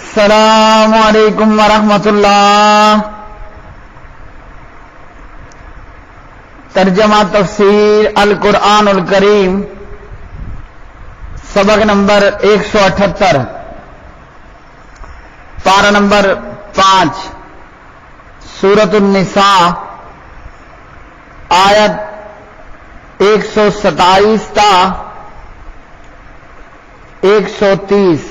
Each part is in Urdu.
السلام علیکم ورحمۃ اللہ۔ ترجمہ تفسیر القرآن الکریم، سبق نمبر 178، پارہ نمبر 5، سورۃ النساء، آیت 127 تا 130۔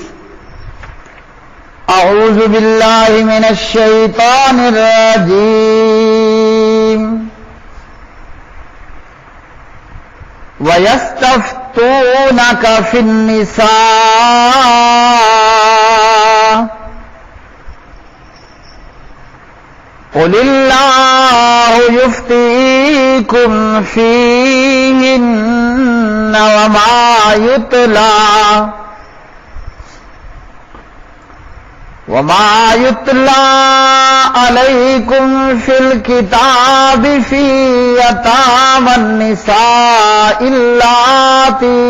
اعوذ باللہ من الشیطان الرجیم۔ وَيَسْتَفْتُونَكَ فِي النِّسَاءِ قُلِ اللَّهُ يُفْتِيكُمْ فِيهِنَّ وما يتلى عليكم في الكتاب في يتامى النساء اللاتي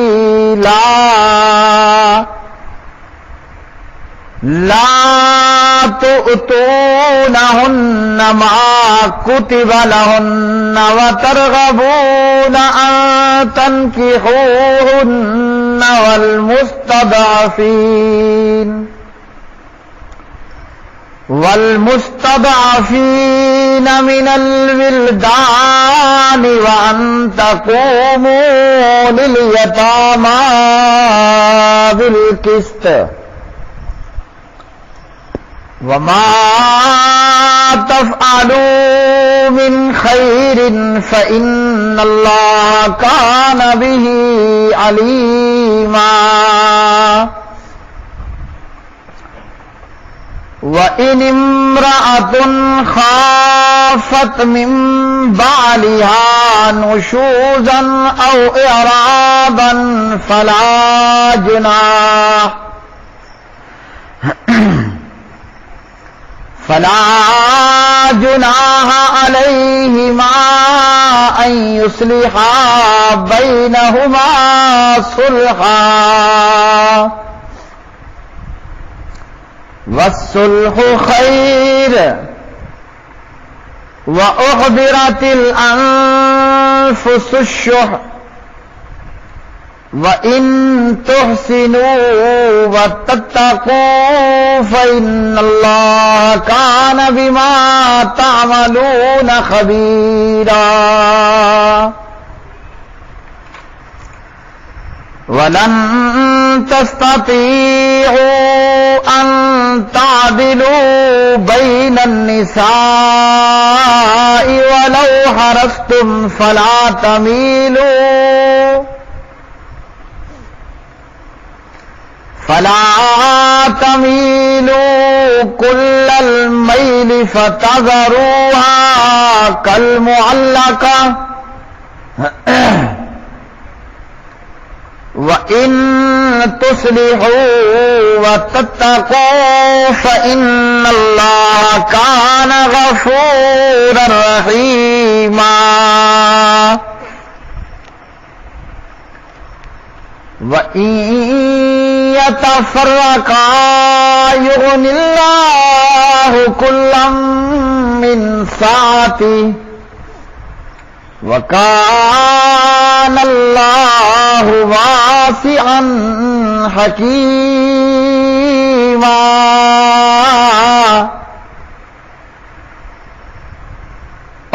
لا تؤتونهن ما كتب لهن وترغبون أن تنكحوهن والمستضعفين من الولدان وأن تقوموا لليتامى بالقسط وما تفعلوا من خير فإن الله كان به عليما۔ وَإِنِ امْرَأَةٌ خَافَتْ مِنْ بَعْلِهَا نُشُوزًا أَوْ إِعْرَاضًا فَلَا جُنَاحَ عَلَيْهِمَا أَنْ يُصْلِحَا بَيْنَهُمَا صُلْحًا والصلح خیر وأحضرت الأنفس الشح وإن تحسنوا وتتقوا فإن الله كان بما تعملون خبيرا۔ وَلَن تَسْتَطِيعُوا أَن تَعْدِلُوا بَيْنَ النِّسَاءِ وَلَوْ حَرَصْتُمْ فَلَا تَمِيلُوا كُلَّ الْمَيْلِ فَتَذَرُوهَا كَالْمُعَلَّقَةِ وَإِن تُصْلِحُوا وَتَتَّقُوا فَإِنَّ اللَّهَ كَانَ غَفُورًا رَحِيمًا۔ وَإِن يَتَفَرَّقَا يُغْنِ اللَّهُ كُلًّا مِّن سَعَتِهِ وَكَانَ اللَّهُ وَاسِعًا حَكِيمًا۔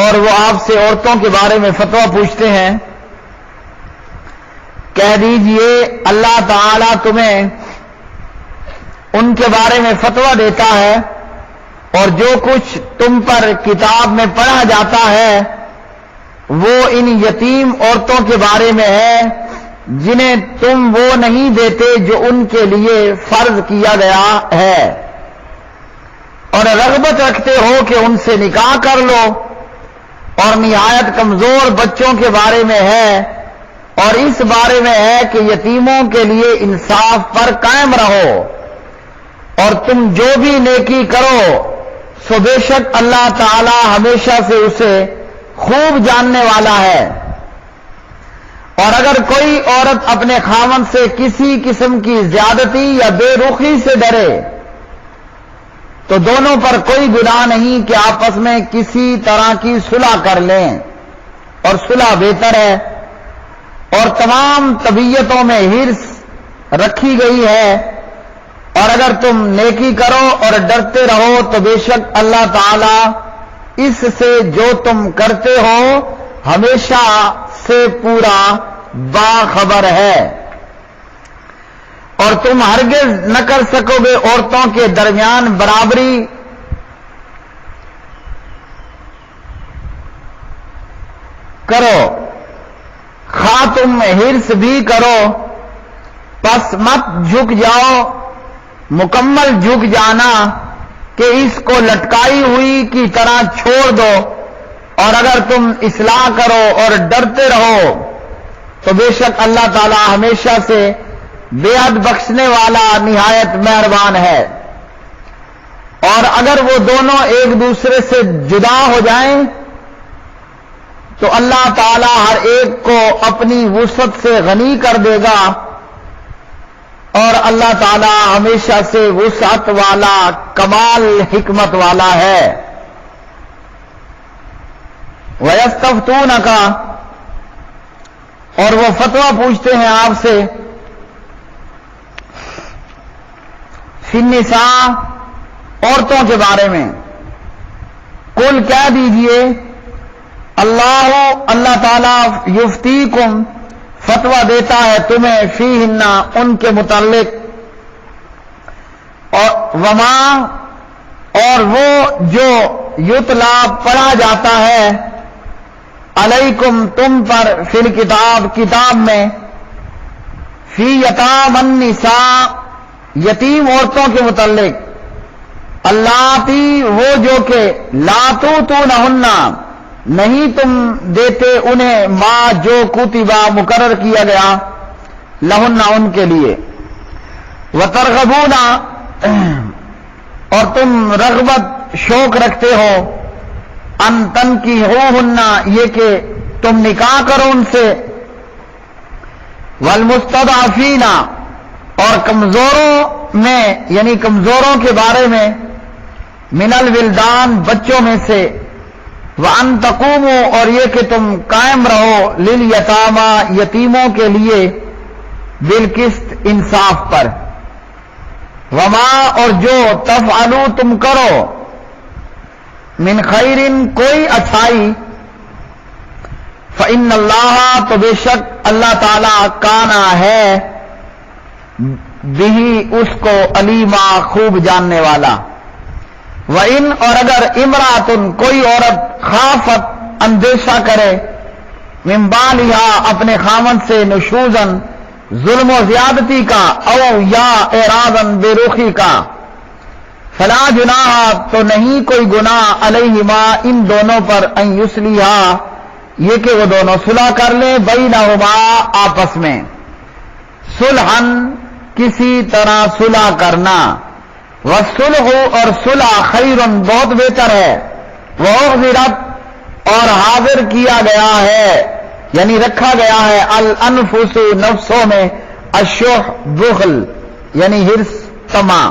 اور وہ آپ سے عورتوں کے بارے میں فتویٰ پوچھتے ہیں، کہہ دیجئے اللہ تعالیٰ تمہیں ان کے بارے میں فتویٰ دیتا ہے، اور جو کچھ تم پر کتاب میں پڑھا جاتا ہے وہ ان یتیم عورتوں کے بارے میں ہے جنہیں تم وہ نہیں دیتے جو ان کے لیے فرض کیا گیا ہے، اور رغبت رکھتے ہو کہ ان سے نکاح کر لو، اور نہایت کمزور بچوں کے بارے میں ہے، اور اس بارے میں ہے کہ یتیموں کے لیے انصاف پر قائم رہو، اور تم جو بھی نیکی کرو سو بے شک اللہ تعالی ہمیشہ سے اسے خوب جاننے والا ہے۔ اور اگر کوئی عورت اپنے خاوند سے کسی قسم کی زیادتی یا بے رخی سے ڈرے تو دونوں پر کوئی گناہ نہیں کہ آپس میں کسی طرح کی صلح کر لیں، اور صلح بہتر ہے۔ اور تمام طبیعتوں میں حرص رکھی گئی ہے، اور اگر تم نیکی کرو اور ڈرتے رہو تو بے شک اللہ تعالی اس سے جو تم کرتے ہو ہمیشہ سے پورا باخبر ہے۔ اور تم ہرگز نہ کر سکو گے عورتوں کے درمیان برابری، کرو خواہ تم حرص بھی کرو، پس مت جھک جاؤ، مکمل جھک جانا کہ اس کو لٹکائی ہوئی کی طرح چھوڑ دو، اور اگر تم اصلاح کرو اور ڈرتے رہو تو بے شک اللہ تعالی ہمیشہ سے بے حد بخشنے والا نہایت مہربان ہے۔ اور اگر وہ دونوں ایک دوسرے سے جدا ہو جائیں تو اللہ تعالی ہر ایک کو اپنی وسعت سے غنی کر دے گا، اور اللہ تعالی ہمیشہ سے وسعت والا کمال حکمت والا ہے۔ وَيَسْتَفْتُونَكَ، اور وہ فتویٰ پوچھتے ہیں آپ سے، فی النساء، عورتوں کے بارے میں، قل کہہ دیجئے، اللہ تعالی یفتیکم، فتویٰ دیتا ہے تمہیں، فیہن، ان کے متعلق، اور وما، اور وہ جو یتلا پڑھا جاتا ہے، علیکم تم پر، فی الکتاب کتاب میں، فی یتام النساء یتیم عورتوں کے متعلق، اللاتی وہ جو کہ لا توتونہن نہیں تم دیتے انہیں، ما جو کتبہ مقرر کیا گیا، لہن ان کے لیے، وترغبون اور تم رغبت شوق رکھتے ہو، ان تنکحوہن یہ کہ تم نکاح کرو ان سے، والمستضعفین اور کمزوروں میں یعنی کمزوروں کے بارے میں، من الولدان بچوں میں سے، وَأَن تَقُومُوا اور یہ کہ تم قائم رہو، لِلْيَتَامَى یتیموں کے لیے، بالقسط انصاف پر، وَمَا اور جو تفعلوا تم کرو، من خیرن کوئی اچھائی، فَإِنَّ اللَّهَ تو بے شک اللہ تعالی کانا ہے، بھی اس کو علیما خوب جاننے والا۔ وَإِنْ اور اگر امراتن کوئی عورت، خافت اندیشہ کرے، من بالہا اپنے خامن سے، نشوزن ظلم و زیادتی کا، او یا اعراضن بے رخی کا، فلا جناح تو نہیں کوئی گناہ، علیہما ان دونوں پر، ان یصلحا یہ کہ وہ دونوں صلح کر لیں، بینہما آپس میں، صلحن کسی طرح صلح کرنا، والصلح اور صلح خیرن بہت بہتر ہے، وَأُحْضِرَتْ اور حاضر کیا گیا ہے یعنی رکھا گیا ہے، الانفس نفسوں میں، الشح بخل یعنی حرص طمع،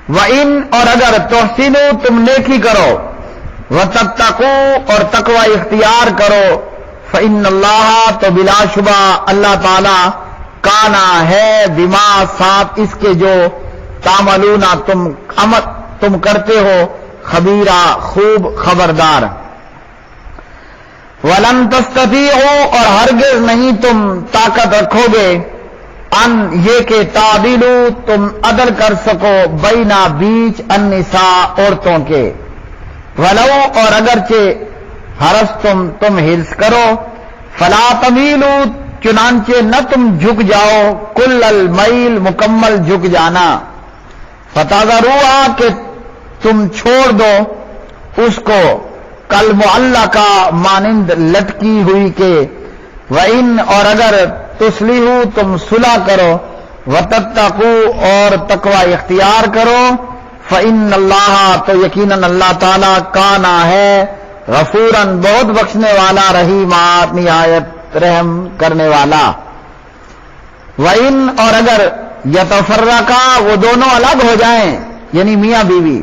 وَإِنْ اور اگر تحسنوا تم نیکی کرو، وَتَتَّقُوا اور تقوی اختیار کرو، فَإِنَّ اللَّهَ تو بلا شبہ اللہ تعالی کانا ہے، بما ساتھ اس کے جو تعملون تم کرتے ہو، خبیرہ خوب خبردار۔ وَلَن تَسْتَطِيعُوا اور ہرگز نہیں تم طاقت رکھو گے، ان یہ کہ تعدیلوا تم عدل کر سکو، بینا بیچ، النساء عورتوں کے، ولو اور اگرچہ حرصتم تم حرص کرو، فلا تمیلوا چنانچہ نہ تم جھک جاؤ، کل المیل مکمل جھک جانا، فتذروہا کہ تم چھوڑ دو اس کو، کل معلقہ مانند لٹکی ہوئی کے، وَإِنْ اور اگر تصلحوا تم صلح کرو، وَتَتَّقُوا اور تقوی اختیار کرو، فَإِنَّ اللَّهَ تو یقیناً اللہ تعالیٰ کانا ہے، غفوراً بہت بخشنے والا، رحیما نہایت رحم کرنے والا۔ وَإِنْ اور اگر یتفرقا وہ دونوں الگ ہو جائیں یعنی میاں بیوی،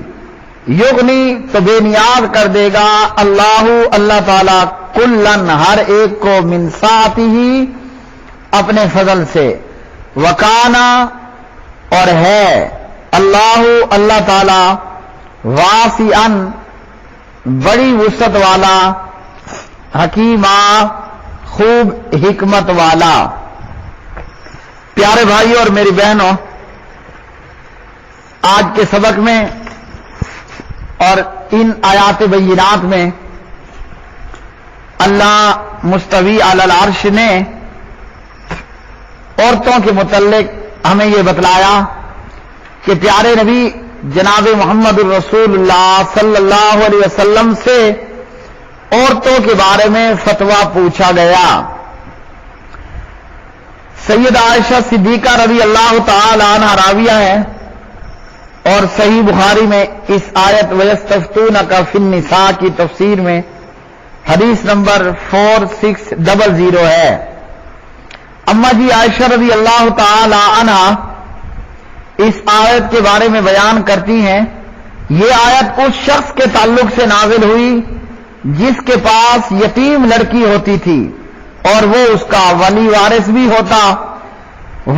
یغنی تو بے نیاز کر دے گا اللہ تعالیٰ کلن ہر ایک کو من سعتہ اپنے فضل سے، وکانا اور ہے اللہ تعالیٰ واسعاً بڑی وسعت والا، حکیمہ خوب حکمت والا۔ پیارے بھائیوں اور میری بہنوں، آج کے سبق میں اور ان آیات بینات میں اللہ مستوی علی العرش نے عورتوں کے متعلق ہمیں یہ بتلایا کہ پیارے نبی جناب محمد الرسول اللہ صلی اللہ علیہ وسلم سے عورتوں کے بارے میں فتویٰ پوچھا گیا۔ سید عائشہ صدیقہ رضی اللہ تعالی عنہا راویہ ہے، اور صحیح بخاری میں اس آیت وَيَسْتَفْتُونَكَ فِي النِّسَاءِ کی تفسیر میں حدیث نمبر 4600 ہے۔ اما جی عائشہ رضی اللہ تعالی عنہا اس آیت کے بارے میں بیان کرتی ہیں، یہ آیت اس شخص کے تعلق سے نازل ہوئی جس کے پاس یتیم لڑکی ہوتی تھی اور وہ اس کا ولی وارث بھی ہوتا۔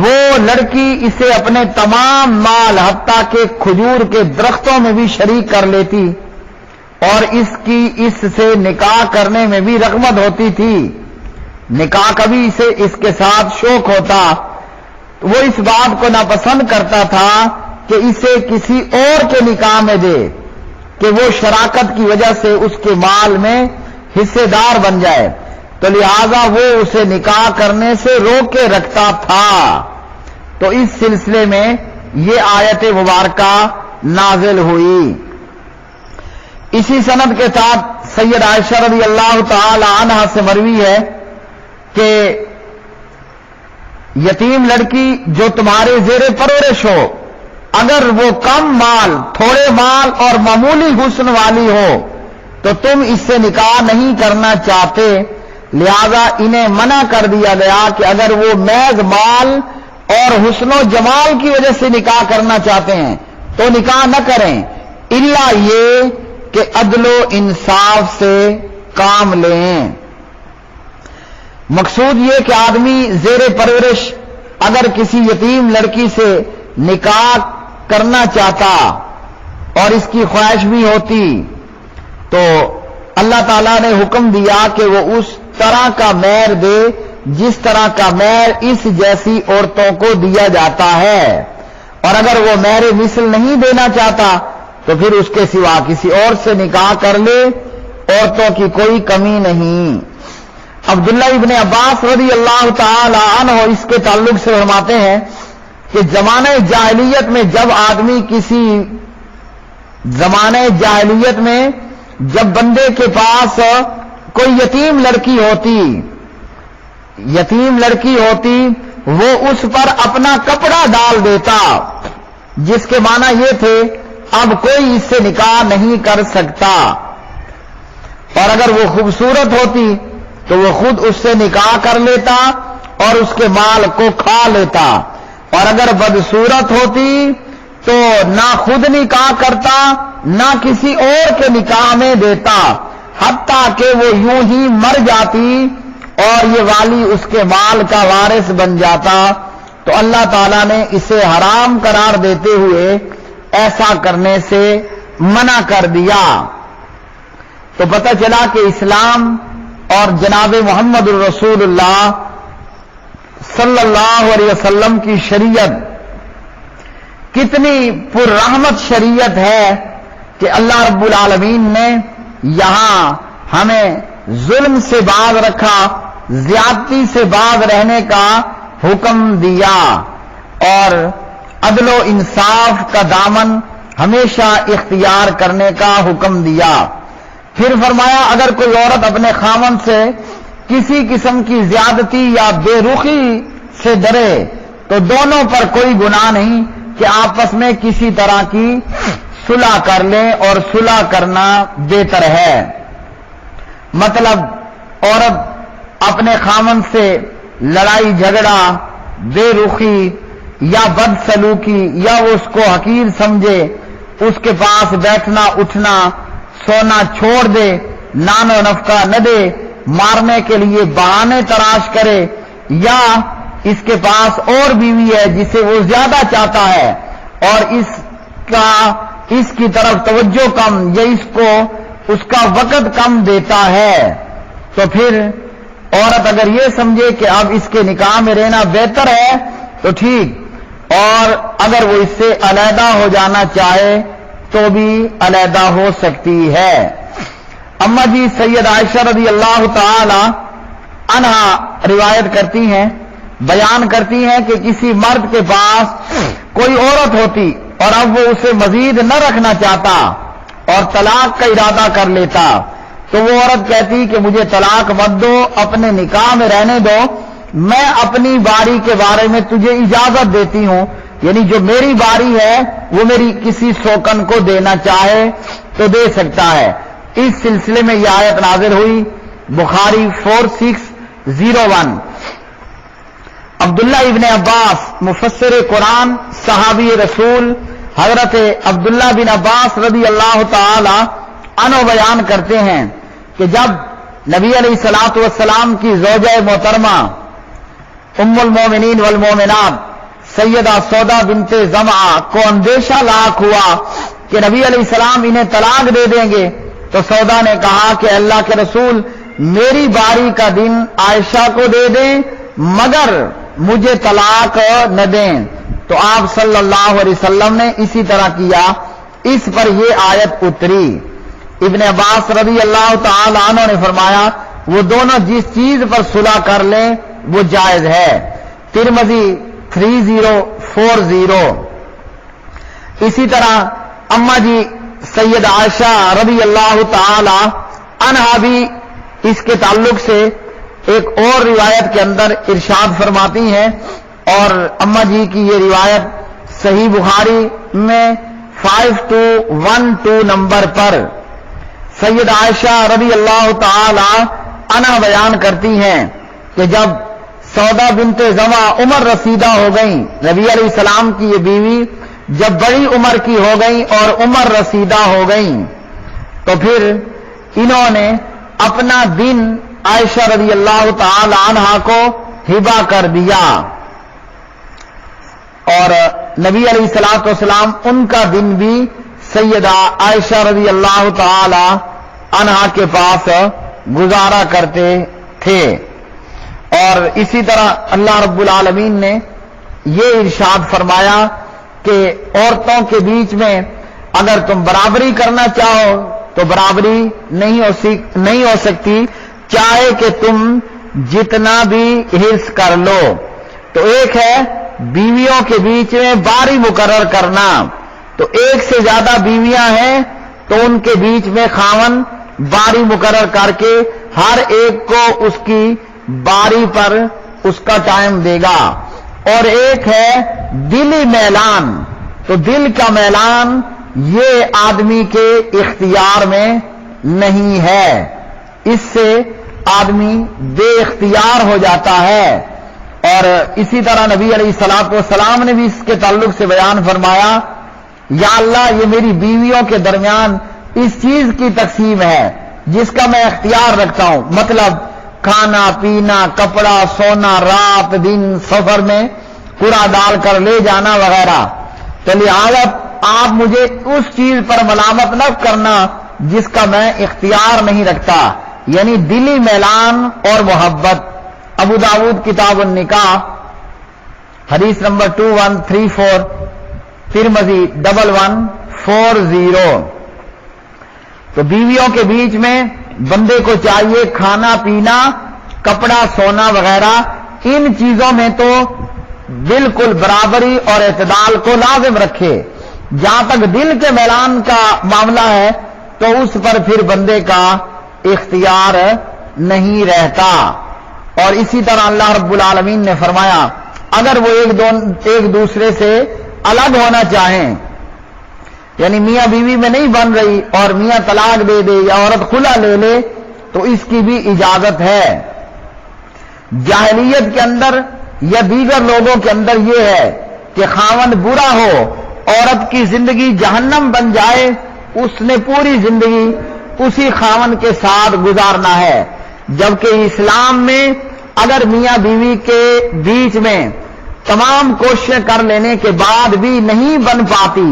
وہ لڑکی اسے اپنے تمام مال حتیٰ کہ کھجور کے درختوں میں بھی شریک کر لیتی اور اس سے نکاح کرنے میں بھی رغبت ہوتی تھی، نکاح کا بھی اسے اس کے ساتھ شوق ہوتا۔ وہ اس بات کو ناپسند کرتا تھا کہ اسے کسی اور کے نکاح میں دے کہ وہ شراکت کی وجہ سے اس کے مال میں حصے دار بن جائے، تو لہذا وہ اسے نکاح کرنے سے روک کے رکھتا تھا۔ تو اس سلسلے میں یہ آیت مبارکہ نازل ہوئی۔ اسی سند کے ساتھ سید عائشہ رضی اللہ تعالی عنہا سے مروی ہے کہ یتیم لڑکی جو تمہارے زیر پرورش ہو، اگر وہ کم مال، تھوڑے مال اور معمولی حسن والی ہو تو تم اس سے نکاح نہیں کرنا چاہتے، لہذا انہیں منع کر دیا گیا کہ اگر وہ محض مال اور حسن و جمال کی وجہ سے نکاح کرنا چاہتے ہیں تو نکاح نہ کریں، الا یہ کہ عدل و انصاف سے کام لیں۔ مقصود یہ کہ آدمی زیر پرورش اگر کسی یتیم لڑکی سے نکاح کرنا چاہتا اور اس کی خواہش بھی ہوتی تو اللہ تعالیٰ نے حکم دیا کہ وہ اس طرح کا مہر دے جس طرح کا مہر اس جیسی عورتوں کو دیا جاتا ہے، اور اگر وہ مہر مثل نہیں دینا چاہتا تو پھر اس کے سوا کسی اور سے نکاح کر لے، عورتوں کی کوئی کمی نہیں۔ عبداللہ ابن عباس رضی اللہ تعالی عنہ اس کے تعلق سے فرماتے ہیں کہ زمانہ جاہلیت میں جب بندے کے پاس کوئی یتیم لڑکی ہوتی وہ اس پر اپنا کپڑا ڈال دیتا، جس کے معنی یہ تھے اب کوئی اس سے نکاح نہیں کر سکتا، اور اگر وہ خوبصورت ہوتی تو وہ خود اس سے نکاح کر لیتا اور اس کے مال کو کھا لیتا، اور اگر بدصورت ہوتی تو نہ خود نکاح کرتا نہ کسی اور کے نکاح میں دیتا، حتیٰ کہ وہ یوں ہی مر جاتی اور یہ والی اس کے مال کا وارث بن جاتا، تو اللہ تعالیٰ نے اسے حرام قرار دیتے ہوئے ایسا کرنے سے منع کر دیا۔ تو پتہ چلا کہ اسلام اور جناب محمد الرسول اللہ صلی اللہ علیہ وسلم کی شریعت کتنی پر رحمت شریعت ہے کہ اللہ رب العالمین نے یہاں ہمیں ظلم سے باز رکھا، زیادتی سے باز رہنے کا حکم دیا، اور عدل و انصاف کا دامن ہمیشہ اختیار کرنے کا حکم دیا۔ پھر فرمایا اگر کوئی عورت اپنے خاوند سے کسی قسم کی زیادتی یا بے رخی سے ڈرے تو دونوں پر کوئی گناہ نہیں کہ آپس میں کسی طرح کی صلح کر لیں، اور صلح کرنا بہتر ہے۔ مطلب عورت اپنے خاوند سے لڑائی جھگڑا، بے رخی یا بدسلوکی یا وہ اس کو حقیر سمجھے اس کے پاس بیٹھنا اٹھنا سونا چھوڑ دے، نان و نفقہ نہ دے، مارنے کے لیے بہانے تلاش کرے، یا اس کے پاس اور بیوی ہے جسے وہ زیادہ چاہتا ہے اور اس کی طرف توجہ کم یا اس کا وقت کم دیتا ہے، تو پھر عورت اگر یہ سمجھے کہ اب اس کے نکاح میں رہنا بہتر ہے تو ٹھیک، اور اگر وہ اس سے علیحدہ ہو جانا چاہے تو بھی علیحدہ ہو سکتی ہے۔ اما جی سید عائشہ رضی اللہ تعالی عنہا روایت کرتی ہیں، بیان کرتی ہیں کہ کسی مرد کے پاس کوئی عورت ہوتی اور اب وہ اسے مزید نہ رکھنا چاہتا اور طلاق کا ارادہ کر لیتا، تو وہ عورت کہتی کہ مجھے طلاق مت دو، اپنے نکاح میں رہنے دو، میں اپنی باری کے بارے میں تجھے اجازت دیتی ہوں، یعنی جو میری باری ہے وہ میری کسی سوکن کو دینا چاہے تو دے سکتا ہے۔ اس سلسلے میں یہ آیت نازل ہوئی، بخاری 4601۔ عبداللہ ابن عباس مفسر قرآن صحابی رسول حضرت عبداللہ بن عباس رضی اللہ تعالی عنہ بیان کرتے ہیں کہ جب نبی علیہ الصلوۃ والسلام کی زوجہ محترمہ ام المومنین والمومنات سیدہ سودا بنت زمعہ کو اندیشہ لاحق ہوا کہ نبی علیہ السلام انہیں طلاق دے دیں گے، تو سودا نے کہا کہ اللہ کے رسول میری باری کا دن عائشہ کو دے دیں مگر مجھے طلاق نہ دیں، تو آپ صلی اللہ علیہ وسلم نے اسی طرح کیا، اس پر یہ آیت اتری۔ ابن عباس رضی اللہ تعالی عنہ نے فرمایا وہ دونوں جس چیز پر صلح کر لیں وہ جائز ہے۔ ترمذی 3040۔ اسی طرح اما جی سید عائشہ رضی اللہ تعالی عنہا بھی اس کے تعلق سے ایک اور روایت کے اندر ارشاد فرماتی ہیں، اور اما جی کی یہ روایت صحیح بخاری میں 5212 نمبر پر سید عائشہ رضی اللہ تعالی عنہا بیان کرتی ہیں کہ جب سودا بنت زمع عمر رسیدہ ہو گئیں، نبی علیہ السلام کی یہ بیوی جب بڑی عمر کی ہو گئیں اور عمر رسیدہ ہو گئیں، تو پھر انہوں نے اپنا دن عائشہ رضی اللہ تعالی عنہا کو ہبہ کر دیا، اور نبی علیہ الصلوۃ والسلام ان کا دن بھی سیدہ عائشہ رضی اللہ تعالی عنہا کے پاس گزارا کرتے تھے۔ اور اسی طرح اللہ رب العالمین نے یہ ارشاد فرمایا کہ عورتوں کے بیچ میں اگر تم برابری کرنا چاہو تو برابری نہیں ہو سکتی، چاہے کہ تم جتنا بھی حرص کر لو۔ تو ایک ہے بیویوں کے بیچ میں باری مقرر کرنا، تو ایک سے زیادہ بیویاں ہیں تو ان کے بیچ میں خاوند باری مقرر کر کے ہر ایک کو اس کی باری پر اس کا ٹائم دے گا۔ اور ایک ہے دلی میلان، تو دل کا میلان یہ آدمی کے اختیار میں نہیں ہے، اس سے آدمی بے اختیار ہو جاتا ہے۔ اور اسی طرح نبی علیہ الصلوۃ والسلام نے بھی اس کے تعلق سے بیان فرمایا، یا اللہ یہ میری بیویوں کے درمیان اس چیز کی تقسیم ہے جس کا میں اختیار رکھتا ہوں، مطلب کھانا پینا، کپڑا سونا، رات دن، سفر میں پورا ڈال کر لے جانا وغیرہ، تو لہٰذا آپ مجھے اس چیز پر ملامت نہ کرنا جس کا میں اختیار نہیں رکھتا، یعنی دلی میلان اور محبت۔ ابو داؤد کتاب النکاح حدیث نمبر 2134، ترمذی 1140۔ تو بیویوں کے بیچ میں بندے کو چاہیے کھانا پینا، کپڑا سونا وغیرہ، ان چیزوں میں تو بالکل برابری اور اعتدال کو لازم رکھے۔ جہاں تک دل کے میلان کا معاملہ ہے تو اس پر پھر بندے کا اختیار نہیں رہتا۔ اور اسی طرح اللہ رب العالمین نے فرمایا اگر وہ ایک دوسرے سے الگ ہونا چاہیں، یعنی میاں بیوی میں نہیں بن رہی اور میاں طلاق دے دے یا عورت خلا لے لے تو اس کی بھی اجازت ہے۔ جاہلیت کے اندر یا دیگر لوگوں کے اندر یہ ہے کہ خاوند برا ہو عورت کی زندگی جہنم بن جائے، اس نے پوری زندگی اسی خاوند کے ساتھ گزارنا ہے. جبکہ اسلام میں اگر میاں بیوی کے بیچ میں تمام کوششیں کر لینے کے بعد بھی نہیں بن پاتی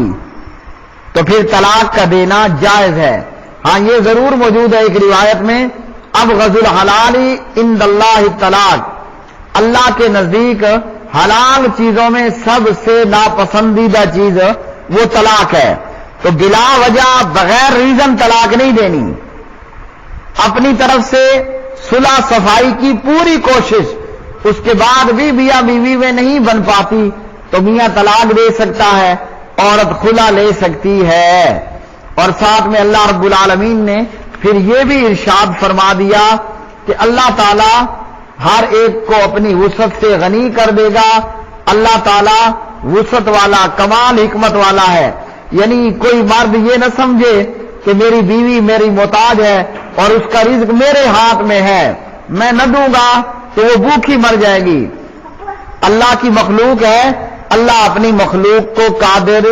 تو پھر طلاق کا دینا جائز ہے. ہاں یہ ضرور موجود ہے ایک روایت میں، ابغض الحلال عند اللہ طلاق، اللہ کے نزدیک حلال چیزوں میں سب سے ناپسندیدہ چیز وہ طلاق ہے. تو بلا وجہ بغیر ریزن طلاق نہیں دینی. اپنی طرف سے صلح صفائی کی پوری کوشش، اس کے بعد بھی میاں بیوی میں نہیں بن پاتی تو میاں طلاق دے سکتا ہے، عورت خلا لے سکتی ہے. اور ساتھ میں اللہ رب العالمین نے پھر یہ بھی ارشاد فرما دیا کہ اللہ تعالی ہر ایک کو اپنی وسعت سے غنی کر دے گا. اللہ تعالی وسعت والا، کمال حکمت والا ہے. یعنی کوئی مرد یہ نہ سمجھے کہ میری بیوی میری محتاج ہے اور اس کا رزق میرے ہاتھ میں ہے، میں نہ دوں گا تو وہ بھوکھی مر جائے گی. اللہ کی مخلوق ہے، اللہ اپنی مخلوق کو قادر،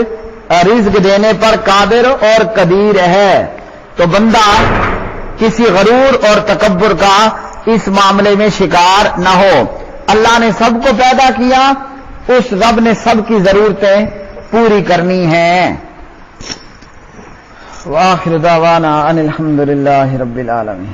رزق دینے پر قادر اور قدیر ہے. تو بندہ کسی غرور اور تکبر کا اس معاملے میں شکار نہ ہو. اللہ نے سب کو پیدا کیا، اس رب نے سب کی ضرورتیں پوری کرنی ہیں. وآخر دعوانا ان الحمد للہ رب العالمین.